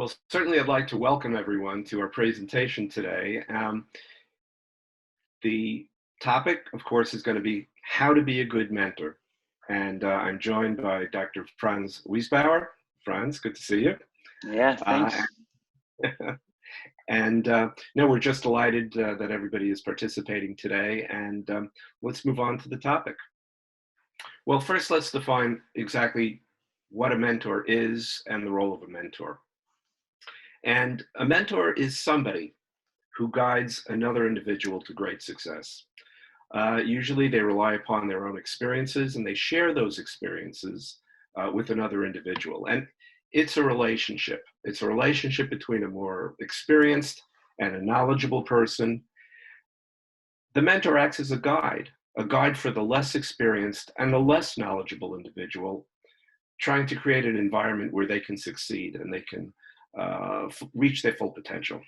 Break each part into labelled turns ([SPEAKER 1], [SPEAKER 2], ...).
[SPEAKER 1] Well, certainly I'd like to welcome everyone to our presentation today. The topic, of course, is going to be how to be a good mentor. And I'm joined by Dr. Franz Wiesbauer. Franz, good to see you.
[SPEAKER 2] Yeah, thanks.
[SPEAKER 1] No, we're just delighted that everybody is participating today. And let's move on to the topic. Well, first, let's define exactly what a mentor is and the role of a mentor. And a mentor is somebody who guides another individual to great success. Usually they rely upon their own experiences and they share those experiences with another individual. And it's a relationship. It's a relationship between a more experienced and a knowledgeable person. The mentor acts as a guide for the less experienced and the less knowledgeable individual, trying to create an environment where they can succeed and they can reach their full potential.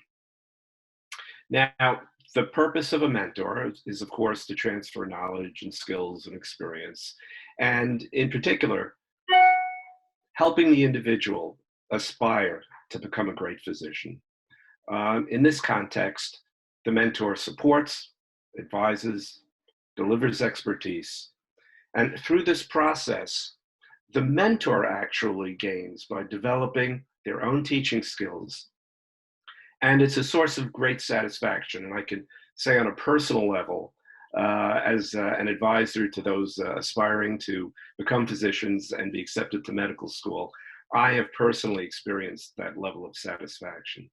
[SPEAKER 1] Now, the purpose of a mentor is, of course, to transfer knowledge and skills and experience, and in particular, helping the individual aspire to become a great physician. In this context, the mentor supports, advises, delivers expertise, and through this process, the mentor actually gains by developing their own teaching skills. And it's a source of great satisfaction. And I can say on a personal level, as an advisor to those aspiring to become physicians and be accepted to medical school, I have personally experienced that level of satisfaction.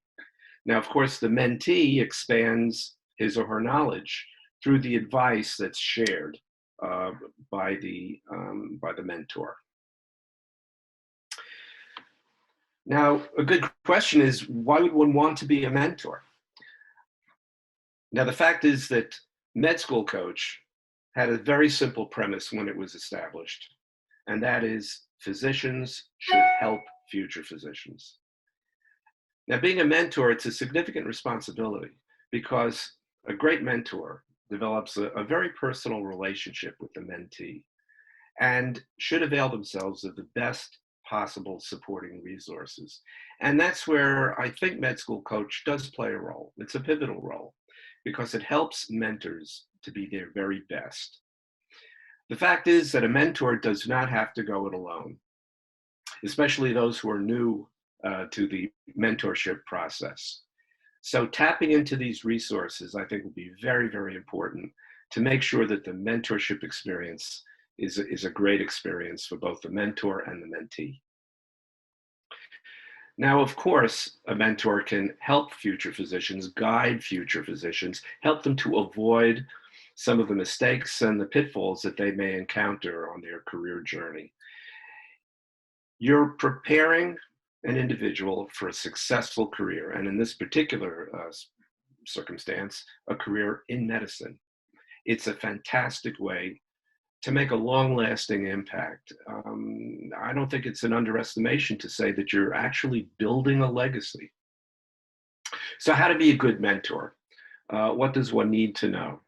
[SPEAKER 1] Now, of course, the mentee expands his or her knowledge through the advice that's shared by the mentor. Now, a good question is, why would one want to be a mentor? Now, the fact is that MedSchoolCoach had a very simple premise when it was established, and that is physicians should help future physicians. Now, being a mentor, it's a significant responsibility because a great mentor develops a very personal relationship with the mentee and should avail themselves of the best possible supporting resources. And that's where I think MedSchoolCoach does play a role. It's a pivotal role because it helps mentors to be their very best. The fact is that a mentor does not have to go it alone, especially those who are new to the mentorship process. So tapping into these resources, I think, will be very, very important to make sure that the mentorship experience is a great experience for both the mentor and the mentee. Now, of course, a mentor can help future physicians, guide future physicians, help them to avoid some of the mistakes and the pitfalls that they may encounter on their career journey. You're preparing an individual for a successful career, and in this particular circumstance, a career in medicine. It's a fantastic way to make a long-lasting impact. I don't think it's an underestimation to say that you're actually building a legacy. So how to be a good mentor? What does one need to know?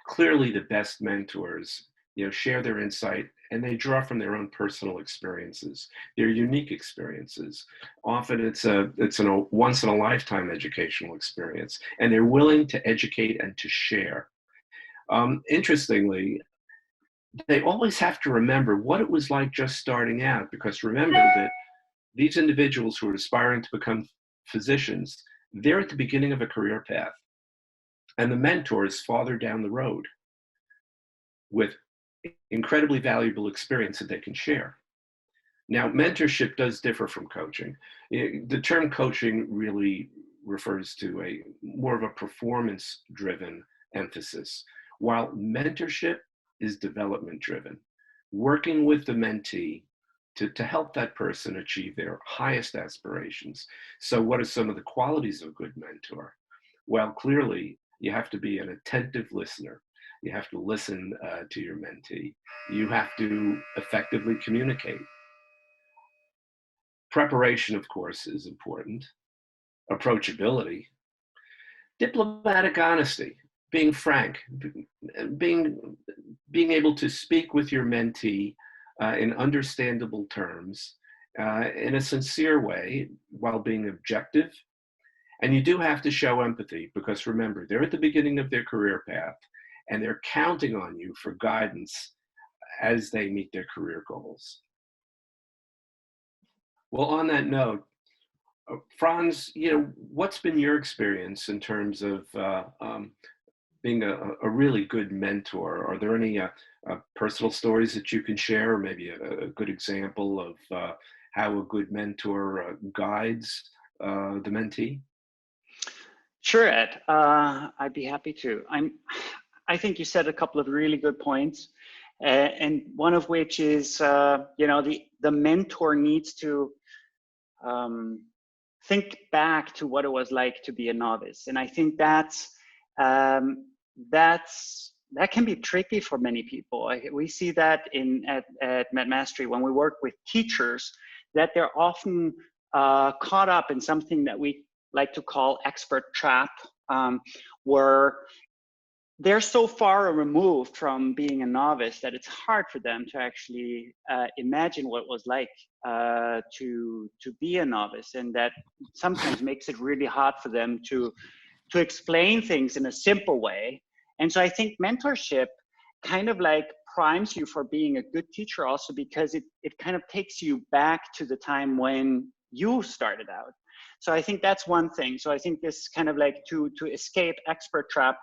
[SPEAKER 1] Clearly, the best mentors, share their insight and they draw from their own personal experiences, their unique experiences. Often it's a once-in-a-lifetime educational experience, and they're willing to educate and to share. Interestingly, they always have to remember what it was like just starting out, because remember that these individuals who are aspiring to become physicians, they're at the beginning of a career path, and the mentor is farther down the road with incredibly valuable experience that they can share. Now, mentorship does differ from coaching. The term coaching really refers to more of a performance-driven emphasis, while mentorship is development-driven, working with the mentee to help that person achieve their highest aspirations. So what are some of the qualities of a good mentor? Well, clearly, you have to be an attentive listener. You have to listen to your mentee. You have to effectively communicate. Preparation, of course, is important. Approachability. Diplomatic honesty, being frank, being able to speak with your mentee in understandable terms in a sincere way while being objective. And you do have to show empathy because remember, they're at the beginning of their career path and they're counting on you for guidance as they meet their career goals. Well, on that note, Franz, what's been your experience in terms of being a really good mentor? Are there any personal stories that you can share, or maybe a good example of how a good mentor guides the mentee?
[SPEAKER 2] Sure, Ed. I'd be happy to. I think you said a couple of really good points, and one of which is, the mentor needs to think back to what it was like to be a novice, and I think that can be tricky for many people. We see that at Medmastery when we work with teachers, that they're often caught up in something that we like to call expert trap, where they're so far removed from being a novice that it's hard for them to actually imagine what it was like to be a novice, and that sometimes makes it really hard for them to explain things in a simple way. And so I think mentorship kind of like primes you for being a good teacher also, because it kind of takes you back to the time when you started out. So I think that's one thing. So I think this kind of like to escape expert trap.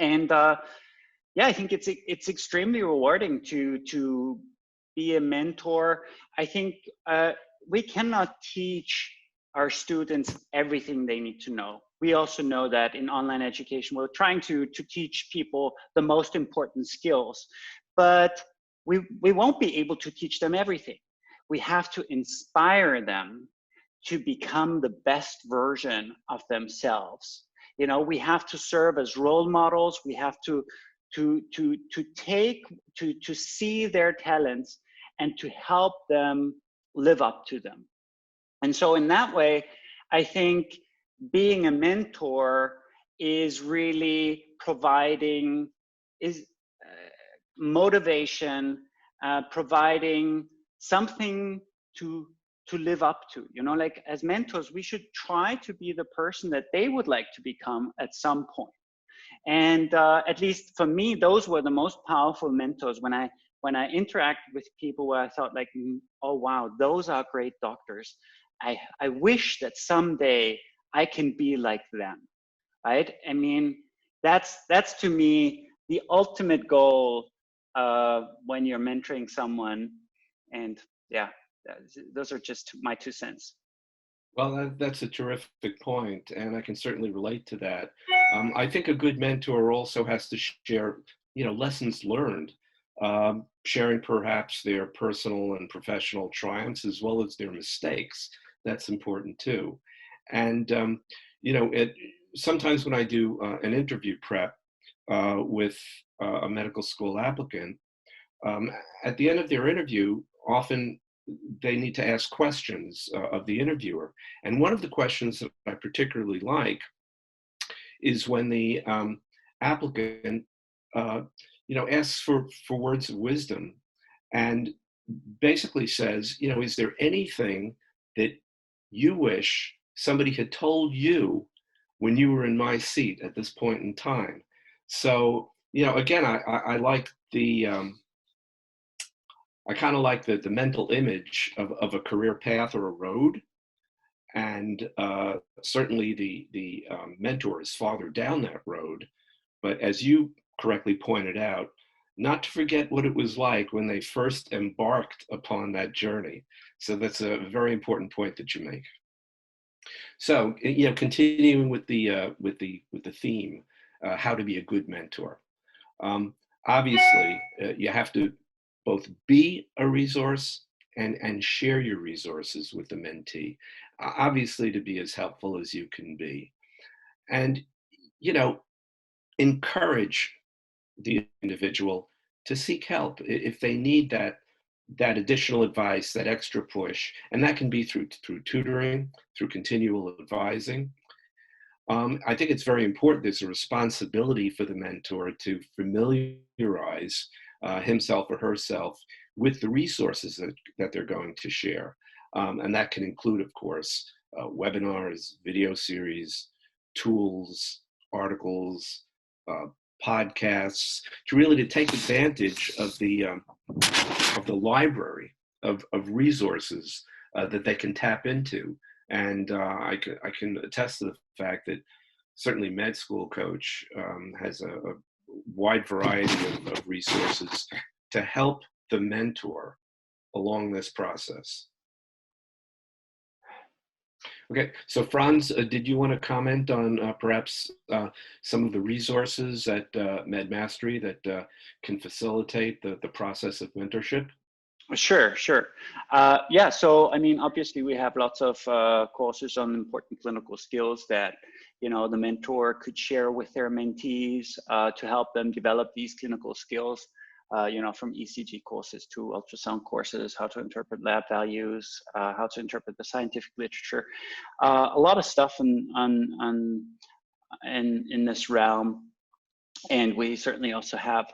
[SPEAKER 2] And I think it's extremely rewarding to be a mentor. I think we cannot teach our students everything they need to know. We also know that in online education, we're trying to teach people the most important skills, but we won't be able to teach them everything. We have to inspire them to become the best version of themselves. We have to serve as role models. We have to see their talents and to help them live up to them. And so in that way, I think being a mentor is really providing motivation, providing something to live up to. Like as mentors, we should try to be the person that they would like to become at some point. And at least for me, those were the most powerful mentors when I interacted with people where I thought like, oh wow, those are great doctors. I wish that someday I can be like them, right? I mean, that's to me the ultimate goal when you're mentoring someone. And yeah, those are just my 2 cents.
[SPEAKER 1] Well, that's a terrific point, and I can certainly relate to that. I think a good mentor also has to share, lessons learned, sharing perhaps their personal and professional triumphs as well as their mistakes. That's important too. And sometimes when I do an interview prep with a medical school applicant, at the end of their interview, often they need to ask questions of the interviewer. And one of the questions that I particularly like is when the applicant, asks for words of wisdom and basically says, is there anything that you wish somebody had told you when you were in my seat at this point in time? So, again, I like the, I kind of like the mental image of a career path or a road. And certainly the mentor is farther down that road. But as you correctly pointed out, not to forget what it was like when they first embarked upon that journey. So that's a very important point that you make. So, continuing with the theme, how to be a good mentor. Obviously, you have to both be a resource and share your resources with the mentee, obviously to be as helpful as you can be. And, encourage the individual to seek help if they need that additional advice, that extra push, and that can be through tutoring, through continual advising. I think it's very important. There's a responsibility for the mentor to familiarize himself or herself with the resources that they're going to share. And that can include, of course, webinars, video series, tools, articles, podcasts, to take advantage of the library of resources that they can tap into. And I can attest to the fact that certainly MedSchoolCoach has a wide variety of resources to help the mentor along this process. Okay, so Franz, did you want to comment on perhaps some of the resources at MedMastery that can facilitate the process of mentorship?
[SPEAKER 2] Sure. Yeah, so I mean, obviously we have lots of courses on important clinical skills that, you know, the mentor could share with their mentees to help them develop these clinical skills, you know, from ECG courses to ultrasound courses, how to interpret lab values, how to interpret the scientific literature, a lot of stuff in this realm. And we certainly also have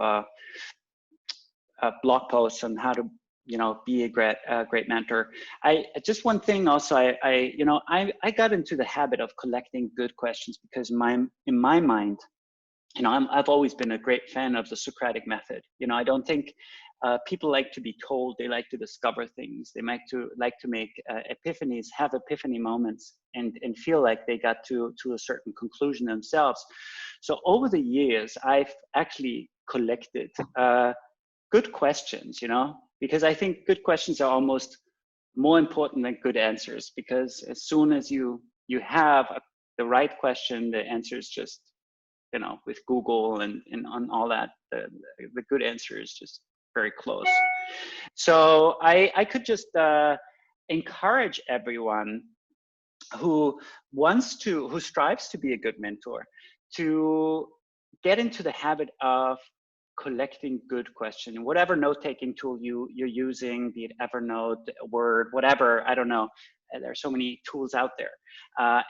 [SPEAKER 2] blog posts on how to, you know, be a great mentor. Just one thing also, I got into the habit of collecting good questions because in my mind, you know, I've always been a great fan of the Socratic method. You know, I don't think people like to be told, they like to discover things. They like to make epiphanies, have epiphany moments, and feel like they got to a certain conclusion themselves. So over the years, I've actually collected good questions, you know, because I think good questions are almost more important than good answers, because as soon as you have the right question, the answer is just, you know, with Google and on all that, the good answer is just very close. So I could just encourage everyone who strives to be a good mentor to get into the habit of collecting good questions, whatever note-taking tool you're using, be it Evernote, Word, whatever, I don't know. There are so many tools out there,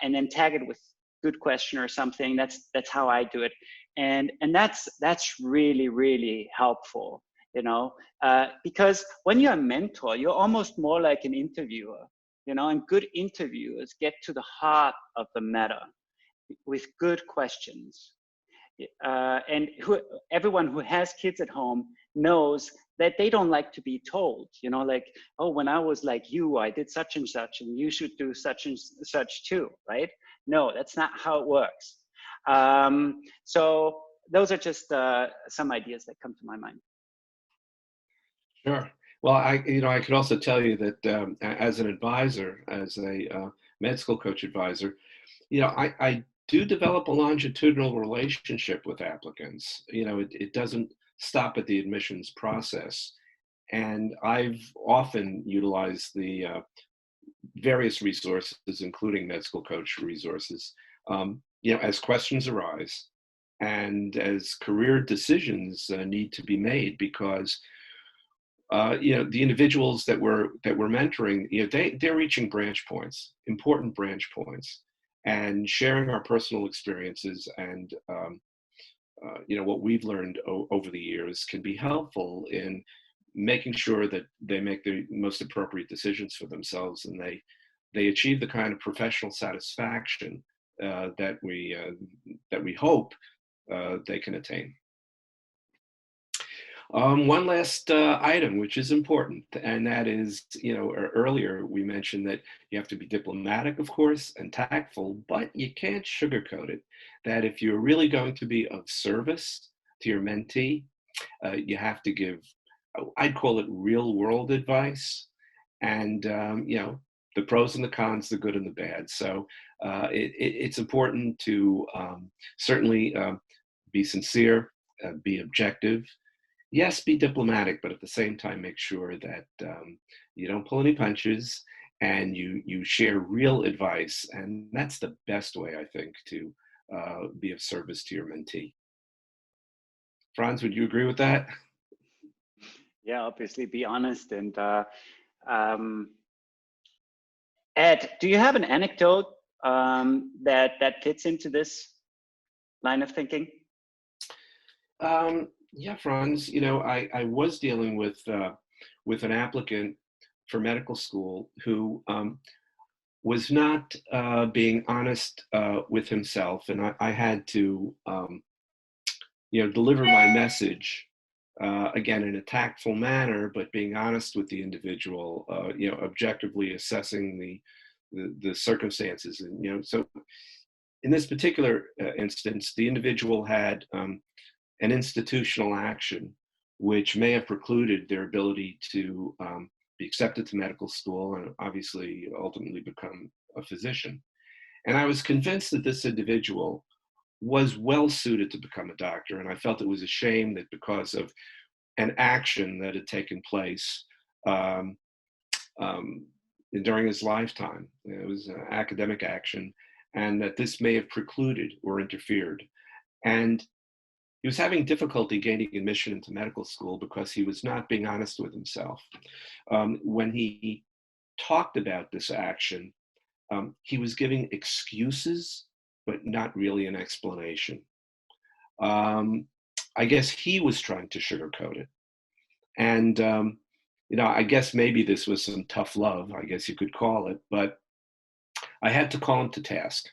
[SPEAKER 2] and then tag it with good question or something. That's how I do it, and that's really, really helpful, you know, because when you're a mentor, you're almost more like an interviewer, you know, and good interviewers get to the heart of the matter with good questions. And everyone who has kids at home knows that they don't like to be told, you know, like, oh, when I was like you, I did such and such, and you should do such and such too, right? No, that's not how it works. So those are just some ideas that come to my mind.
[SPEAKER 1] Sure. Well, I could also tell you that as an advisor, as a MedSchoolCoach advisor, you know, I do develop a longitudinal relationship with applicants. You know, it doesn't stop at the admissions process. And I've often utilized the various resources, including MedSchoolCoach resources, you know, as questions arise and as career decisions need to be made, because you know, the individuals that we're mentoring, you know, they're reaching branch points, important branch points, and sharing our personal experiences and you know, what we've learned over the years can be helpful in making sure that they make the most appropriate decisions for themselves, and they achieve the kind of professional satisfaction that we hope they can attain. One last item, which is important, and that is, you know, earlier we mentioned that you have to be diplomatic, of course, and tactful, but you can't sugarcoat it. That if you're really going to be of service to your mentee, you have to give, I'd call it real world advice, and, you know, the pros and the cons, the good and the bad. So it's important to certainly be sincere, be objective. Yes, be diplomatic, but at the same time, make sure that you don't pull any punches and you share real advice. And that's the best way, I think, to be of service to your mentee. Franz, would you agree with that?
[SPEAKER 2] Yeah, obviously be honest. And Ed, do you have an anecdote that fits into this line of thinking?
[SPEAKER 1] Yeah, Franz, you know, I was dealing with an applicant for medical school who was not being honest with himself, and I had to, deliver my message again in a tactful manner, but being honest with the individual, objectively assessing the circumstances, and so in this particular instance, the individual had an institutional action which may have precluded their ability to be accepted to medical school and obviously ultimately become a physician. And I was convinced that this individual was well suited to become a doctor. And I felt it was a shame that because of an action that had taken place um, during his lifetime, it was an academic action, and that this may have precluded or interfered. And he was having difficulty gaining admission into medical school because he was not being honest with himself. When he talked about this action, he was giving excuses, but not really an explanation. I guess he was trying to sugarcoat it. And, I guess maybe this was some tough love, I guess you could call it, but I had to call him to task.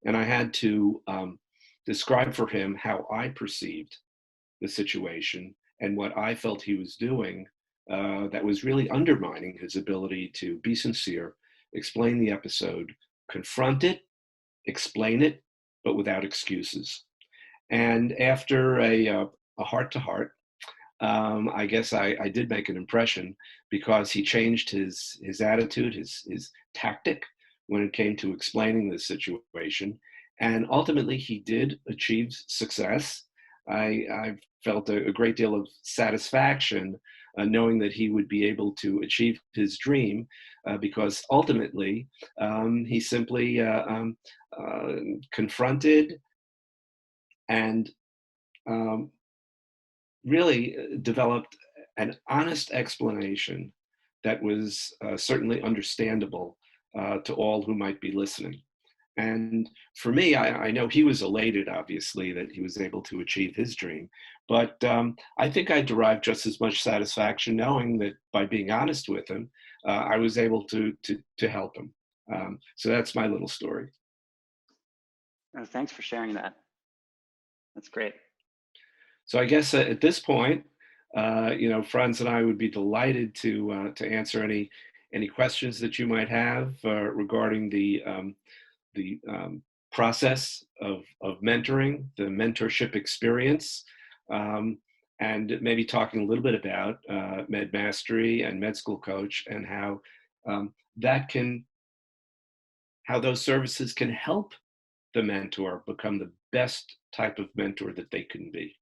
[SPEAKER 1] And I had to describe for him how I perceived the situation and what I felt he was doing that was really undermining his ability to be sincere, explain the episode, confront it, explain it, but without excuses. And after a heart-to-heart, I guess I did make an impression because he changed his attitude, his tactic when it came to explaining the situation. And ultimately, he did achieve success. I felt a great deal of satisfaction knowing that he would be able to achieve his dream because ultimately he simply confronted and really developed an honest explanation that was certainly understandable to all who might be listening. And for me, I know he was elated, obviously, that he was able to achieve his dream. But I think I derived just as much satisfaction knowing that by being honest with him, I was able to help him. So that's my little story.
[SPEAKER 2] Thanks for sharing that. That's great.
[SPEAKER 1] So I guess at this point, Franz and I would be delighted to answer any questions that you might have regarding the process of mentoring, the mentorship experience, and maybe talking a little bit about Medmastery and MedSchoolCoach and how how those services can help the mentor become the best type of mentor that they can be.